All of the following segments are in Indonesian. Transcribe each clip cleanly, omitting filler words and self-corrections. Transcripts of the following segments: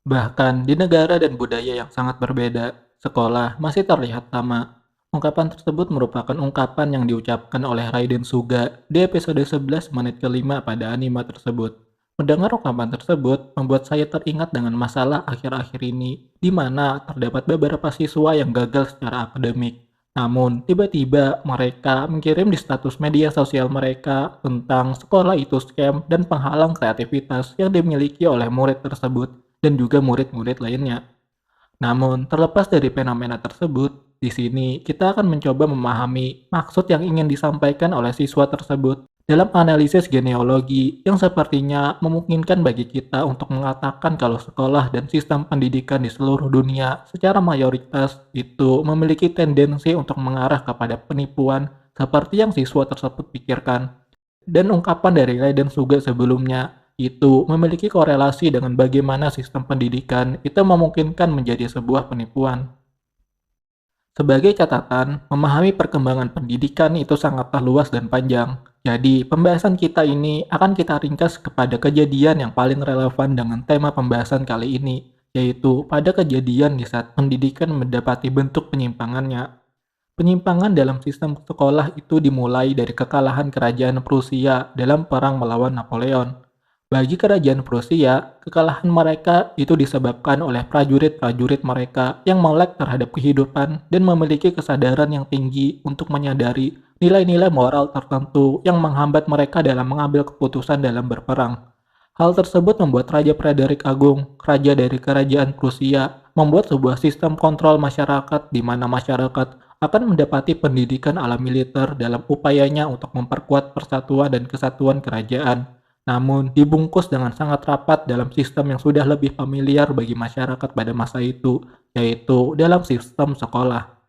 Bahkan di negara dan budaya yang sangat berbeda, sekolah masih terlihat sama. Ungkapan tersebut merupakan ungkapan yang diucapkan oleh Raiden Suga di episode 11 menit kelima pada anime tersebut. Mendengar ungkapan tersebut membuat saya teringat dengan masalah akhir-akhir ini, di mana terdapat beberapa siswa yang gagal secara akademik. Namun, tiba-tiba mereka mengirim di status media sosial mereka tentang sekolah itu scam dan penghalang kreativitas yang dimiliki oleh murid tersebut dan juga murid-murid lainnya. Namun, terlepas dari fenomena tersebut, di sini kita akan mencoba memahami maksud yang ingin disampaikan oleh siswa tersebut dalam analisis genealogi yang sepertinya memungkinkan bagi kita untuk mengatakan kalau sekolah dan sistem pendidikan di seluruh dunia secara mayoritas itu memiliki tendensi untuk mengarah kepada penipuan seperti yang siswa tersebut pikirkan. Dan ungkapan dari Raiden Suga sebelumnya itu memiliki korelasi dengan bagaimana sistem pendidikan itu memungkinkan menjadi sebuah penipuan. Sebagai catatan, memahami perkembangan pendidikan itu sangatlah luas dan panjang. Jadi, pembahasan kita ini akan kita ringkas kepada kejadian yang paling relevan dengan tema pembahasan kali ini, yaitu pada kejadian di saat pendidikan mendapati bentuk penyimpangannya. Penyimpangan dalam sistem sekolah itu dimulai dari kekalahan kerajaan Prusia dalam perang melawan Napoleon. Bagi kerajaan Prusia, kekalahan mereka itu disebabkan oleh prajurit-prajurit mereka yang melek terhadap kehidupan dan memiliki kesadaran yang tinggi untuk menyadari nilai-nilai moral tertentu yang menghambat mereka dalam mengambil keputusan dalam berperang. Hal tersebut membuat Raja Frederick Agung, raja dari kerajaan Prusia, membuat sebuah sistem kontrol masyarakat di mana masyarakat akan mendapati pendidikan ala militer dalam upayanya untuk memperkuat persatuan dan kesatuan kerajaan. Namun, dibungkus dengan sangat rapat dalam sistem yang sudah lebih familiar bagi masyarakat pada masa itu, yaitu dalam sistem sekolah.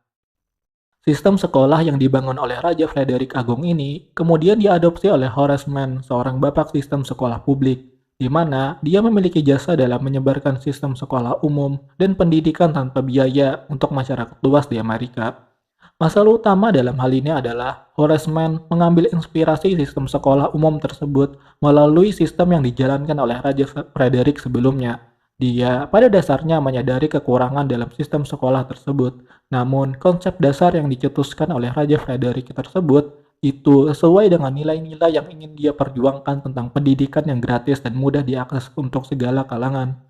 Sistem sekolah yang dibangun oleh Raja Frederick Agung ini kemudian diadopsi oleh Horace Mann, seorang bapak sistem sekolah publik, di mana dia memiliki jasa dalam menyebarkan sistem sekolah umum dan pendidikan tanpa biaya untuk masyarakat luas di Amerika. Masalah utama dalam hal ini adalah Horace Mann mengambil inspirasi sistem sekolah umum tersebut melalui sistem yang dijalankan oleh Raja Frederick sebelumnya. Dia pada dasarnya menyadari kekurangan dalam sistem sekolah tersebut, namun konsep dasar yang dicetuskan oleh Raja Frederick tersebut itu sesuai dengan nilai-nilai yang ingin dia perjuangkan tentang pendidikan yang gratis dan mudah diakses untuk segala kalangan.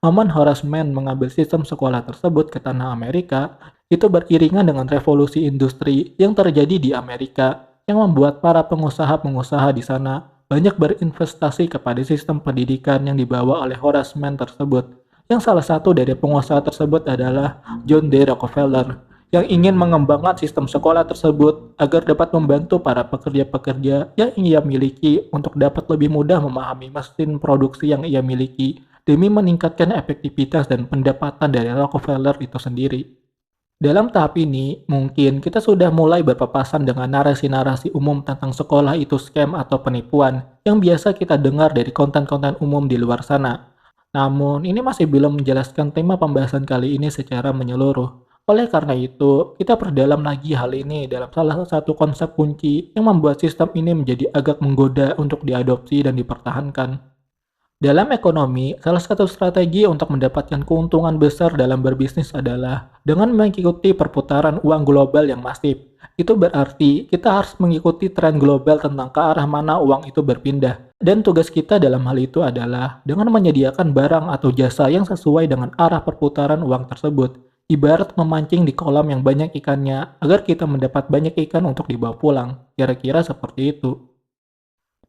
Momen Horace Mann mengambil sistem sekolah tersebut ke tanah Amerika itu beriringan dengan revolusi industri yang terjadi di Amerika yang membuat para pengusaha-pengusaha di sana banyak berinvestasi kepada sistem pendidikan yang dibawa oleh Horace Mann tersebut. Yang salah satu dari pengusaha tersebut adalah John D. Rockefeller yang ingin mengembangkan sistem sekolah tersebut agar dapat membantu para pekerja-pekerja yang ia miliki untuk dapat lebih mudah memahami mesin produksi yang ia miliki demi meningkatkan efektivitas dan pendapatan dari Rockefeller itu sendiri. Dalam tahap ini, mungkin kita sudah mulai berpapasan dengan narasi-narasi umum tentang sekolah itu scam atau penipuan yang biasa kita dengar dari konten-konten umum di luar sana. Namun, ini masih belum menjelaskan tema pembahasan kali ini secara menyeluruh. Oleh karena itu, kita perdalam lagi hal ini dalam salah satu konsep kunci yang membuat sistem ini menjadi agak menggoda untuk diadopsi dan dipertahankan. Dalam ekonomi, salah satu strategi untuk mendapatkan keuntungan besar dalam berbisnis adalah dengan mengikuti perputaran uang global yang masif. Itu berarti kita harus mengikuti tren global tentang ke arah mana uang itu berpindah. Dan tugas kita dalam hal itu adalah dengan menyediakan barang atau jasa yang sesuai dengan arah perputaran uang tersebut. Ibarat memancing di kolam yang banyak ikannya agar kita mendapat banyak ikan untuk dibawa pulang. Kira-kira seperti itu.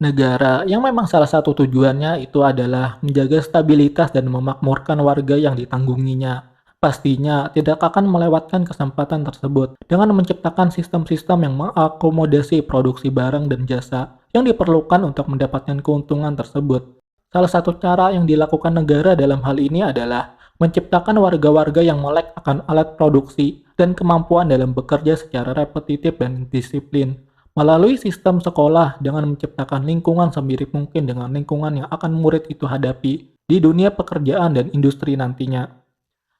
Negara yang memang salah satu tujuannya itu adalah menjaga stabilitas dan memakmurkan warga yang ditanggunginya. Pastinya tidak akan melewatkan kesempatan tersebut dengan menciptakan sistem-sistem yang mengakomodasi produksi barang dan jasa yang diperlukan untuk mendapatkan keuntungan tersebut. Salah satu cara yang dilakukan negara dalam hal ini adalah menciptakan warga-warga yang melek akan alat produksi dan kemampuan dalam bekerja secara repetitif dan disiplin. Melalui sistem sekolah dengan menciptakan lingkungan semirip mungkin dengan lingkungan yang akan murid itu hadapi di dunia pekerjaan dan industri nantinya.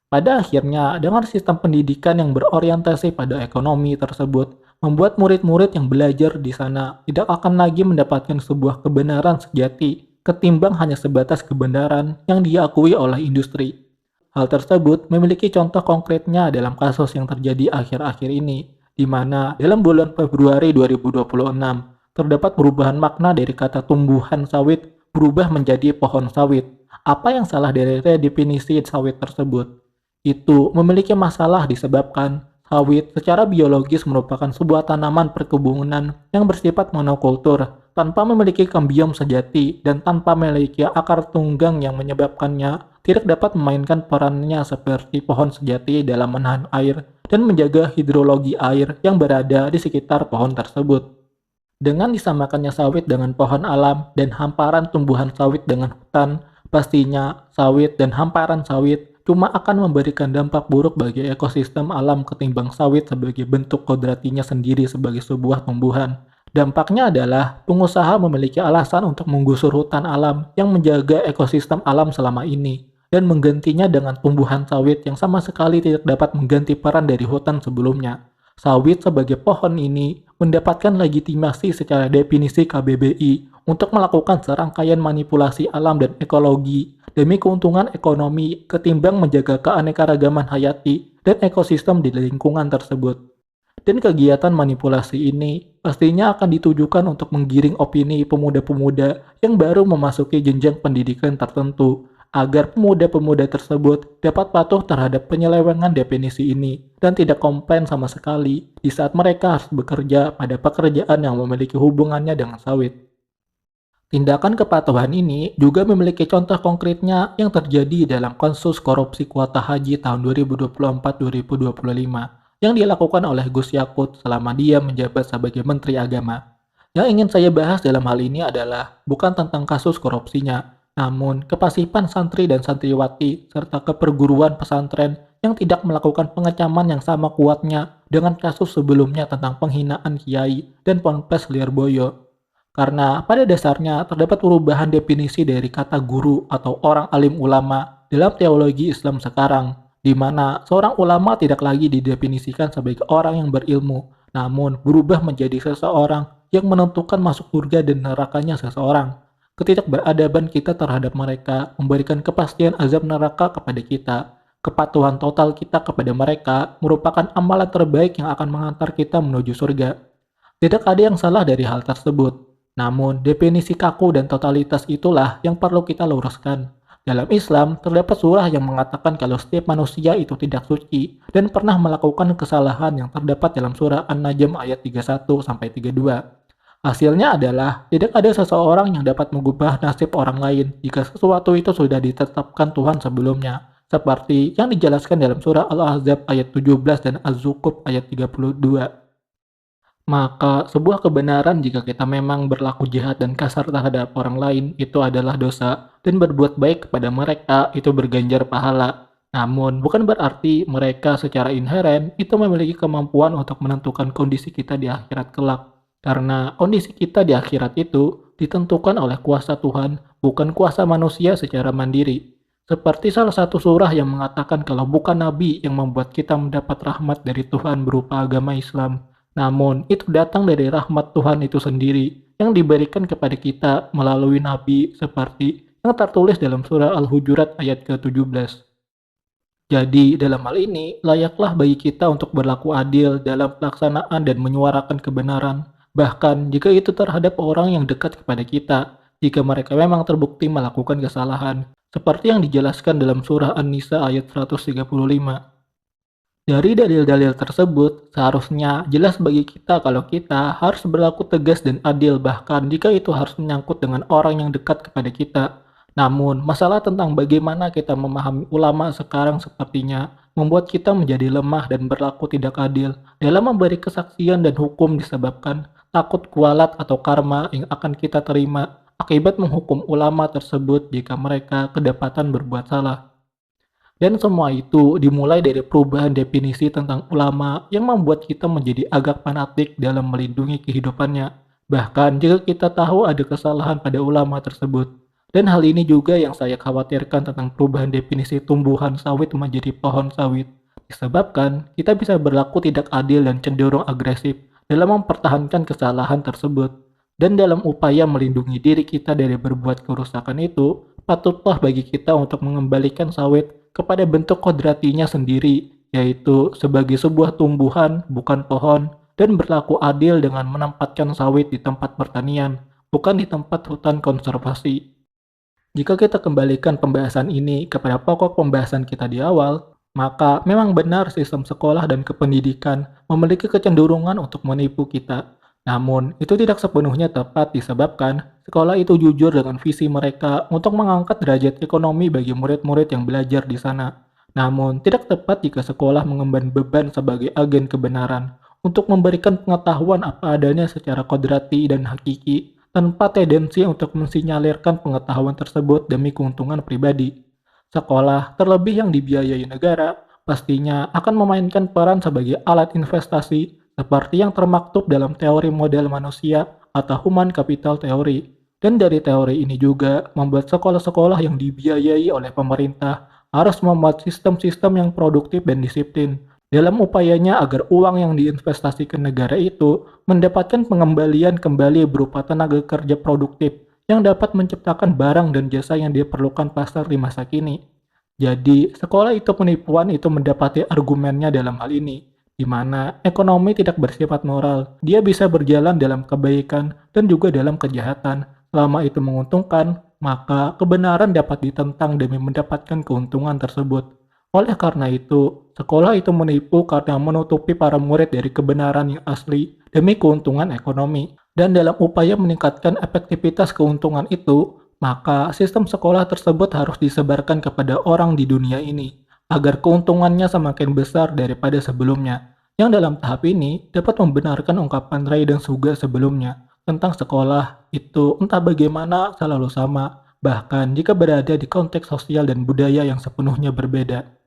Pada akhirnya, dengan sistem pendidikan yang berorientasi pada ekonomi tersebut, membuat murid-murid yang belajar di sana tidak akan lagi mendapatkan sebuah kebenaran sejati, ketimbang hanya sebatas kebenaran yang diakui oleh industri. Hal tersebut memiliki contoh konkretnya dalam kasus yang terjadi akhir-akhir ini, di mana dalam bulan Februari 2026 terdapat perubahan makna dari kata tumbuhan sawit berubah menjadi pohon sawit. Apa yang salah dari redefinisi sawit tersebut? Itu memiliki masalah disebabkan sawit secara biologis merupakan sebuah tanaman perkebunan yang bersifat monokultur tanpa memiliki kambium sejati dan tanpa memiliki akar tunggang yang menyebabkannya tidak dapat memainkan perannya seperti pohon sejati dalam menahan air dan menjaga hidrologi air yang berada di sekitar pohon tersebut. Dengan disamakannya sawit dengan pohon alam dan hamparan tumbuhan sawit dengan hutan, pastinya sawit dan hamparan sawit cuma akan memberikan dampak buruk bagi ekosistem alam ketimbang sawit sebagai bentuk kodratinya sendiri sebagai sebuah tumbuhan. Dampaknya adalah pengusaha memiliki alasan untuk menggusur hutan alam yang menjaga ekosistem alam selama ini dan menggantinya dengan tumbuhan sawit yang sama sekali tidak dapat mengganti peran dari hutan sebelumnya. Sawit sebagai pohon ini mendapatkan legitimasi secara definisi KBBI untuk melakukan serangkaian manipulasi alam dan ekologi demi keuntungan ekonomi ketimbang menjaga keanekaragaman hayati dan ekosistem di lingkungan tersebut. Dan kegiatan manipulasi ini pastinya akan ditujukan untuk menggiring opini pemuda-pemuda yang baru memasuki jenjang pendidikan tertentu, agar pemuda-pemuda tersebut dapat patuh terhadap penyelewengan definisi ini dan tidak komplain sama sekali di saat mereka harus bekerja pada pekerjaan yang memiliki hubungannya dengan sawit. Tindakan kepatuhan ini juga memiliki contoh konkretnya yang terjadi dalam kasus korupsi kuota haji tahun 2024-2025 yang dilakukan oleh Gus Yakut selama dia menjabat sebagai Menteri Agama. Yang ingin saya bahas dalam hal ini adalah bukan tentang kasus korupsinya, namun kepasifan santri dan santriwati serta keperguruan pesantren yang tidak melakukan pengecaman yang sama kuatnya dengan kasus sebelumnya tentang penghinaan kiai dan ponpes Lirboyo. Karena pada dasarnya terdapat perubahan definisi dari kata guru atau orang alim ulama dalam teologi Islam sekarang, di mana seorang ulama tidak lagi didefinisikan sebagai orang yang berilmu, namun berubah menjadi seseorang yang menentukan masuk surga dan nerakanya seseorang. Ketidakberadaban kita terhadap mereka memberikan kepastian azab neraka kepada kita. Kepatuhan total kita kepada mereka merupakan amalan terbaik yang akan mengantar kita menuju surga. Tidak ada yang salah dari hal tersebut. Namun, definisi kaku dan totalitas itulah yang perlu kita luruskan. Dalam Islam, terdapat surah yang mengatakan kalau setiap manusia itu tidak suci dan pernah melakukan kesalahan yang terdapat dalam surah An-Najm ayat 31-32. Hasilnya adalah tidak ada seseorang yang dapat mengubah nasib orang lain jika sesuatu itu sudah ditetapkan Tuhan sebelumnya, seperti yang dijelaskan dalam surah Al-Ahzab ayat 17 dan Az-Zukhruf ayat 32. Maka sebuah kebenaran jika kita memang berlaku jahat dan kasar terhadap orang lain itu adalah dosa dan berbuat baik kepada mereka itu berganjar pahala. Namun bukan berarti mereka secara inheren itu memiliki kemampuan untuk menentukan kondisi kita di akhirat kelak. Karena kondisi kita di akhirat itu ditentukan oleh kuasa Tuhan, bukan kuasa manusia secara mandiri. Seperti salah satu surah yang mengatakan kalau bukan Nabi yang membuat kita mendapat rahmat dari Tuhan berupa agama Islam, namun, itu datang dari rahmat Tuhan itu sendiri yang diberikan kepada kita melalui Nabi seperti yang tertulis dalam surah Al-Hujurat ayat ke-17. Jadi, dalam hal ini, layaklah bagi kita untuk berlaku adil dalam pelaksanaan dan menyuarakan kebenaran, bahkan jika itu terhadap orang yang dekat kepada kita, jika mereka memang terbukti melakukan kesalahan, seperti yang dijelaskan dalam surah An-Nisa ayat 135. Dari dalil-dalil tersebut, seharusnya jelas bagi kita kalau kita harus berlaku tegas dan adil bahkan jika itu harus menyangkut dengan orang yang dekat kepada kita. Namun, masalah tentang bagaimana kita memahami ulama sekarang sepertinya membuat kita menjadi lemah dan berlaku tidak adil dalam memberi kesaksian dan hukum disebabkan takut kualat atau karma yang akan kita terima akibat menghukum ulama tersebut jika mereka kedapatan berbuat salah. Dan semua itu dimulai dari perubahan definisi tentang ulama yang membuat kita menjadi agak fanatik dalam melindungi kehidupannya. Bahkan jika kita tahu ada kesalahan pada ulama tersebut. Dan hal ini juga yang saya khawatirkan tentang perubahan definisi tumbuhan sawit menjadi pohon sawit. Disebabkan kita bisa berlaku tidak adil dan cenderung agresif dalam mempertahankan kesalahan tersebut. Dan dalam upaya melindungi diri kita dari berbuat kerusakan itu, patutlah bagi kita untuk mengembalikan sawit kepada bentuk kodratinya sendiri, yaitu sebagai sebuah tumbuhan, bukan pohon, dan berlaku adil dengan menempatkan sawit di tempat pertanian, bukan di tempat hutan konservasi. Jika kita kembalikan pembahasan ini kepada pokok pembahasan kita di awal, maka memang benar sistem sekolah dan kependidikan memiliki kecenderungan untuk menipu kita. Namun, itu tidak sepenuhnya tepat disebabkan sekolah itu jujur dengan visi mereka untuk mengangkat derajat ekonomi bagi murid-murid yang belajar di sana. Namun, tidak tepat jika sekolah mengemban beban sebagai agen kebenaran untuk memberikan pengetahuan apa adanya secara kodrati dan hakiki tanpa tendensi untuk mensinyalirkan pengetahuan tersebut demi keuntungan pribadi. Sekolah, terlebih yang dibiayai negara, pastinya akan memainkan peran sebagai alat investasi seperti yang termaktub dalam teori model manusia atau human capital theory. Dan dari teori ini juga membuat sekolah-sekolah yang dibiayai oleh pemerintah harus membuat sistem-sistem yang produktif dan disiplin dalam upayanya agar uang yang diinvestasikan negara itu mendapatkan pengembalian kembali berupa tenaga kerja produktif yang dapat menciptakan barang dan jasa yang diperlukan pasar di masa kini. Jadi, sekolah itu penipuan itu mendapati argumennya dalam hal ini, di mana ekonomi tidak bersifat moral. Dia bisa berjalan dalam kebaikan dan juga dalam kejahatan. Selama itu menguntungkan, maka kebenaran dapat ditentang demi mendapatkan keuntungan tersebut. Oleh karena itu, sekolah itu menipu karena menutupi para murid dari kebenaran yang asli demi keuntungan ekonomi. Dan dalam upaya meningkatkan efektivitas keuntungan itu, maka sistem sekolah tersebut harus disebarkan kepada orang di dunia ini, agar keuntungannya semakin besar daripada sebelumnya. Yang dalam tahap ini dapat membenarkan ungkapan Ray dan Suga sebelumnya tentang sekolah itu entah bagaimana selalu sama, bahkan jika berada di konteks sosial dan budaya yang sepenuhnya berbeda.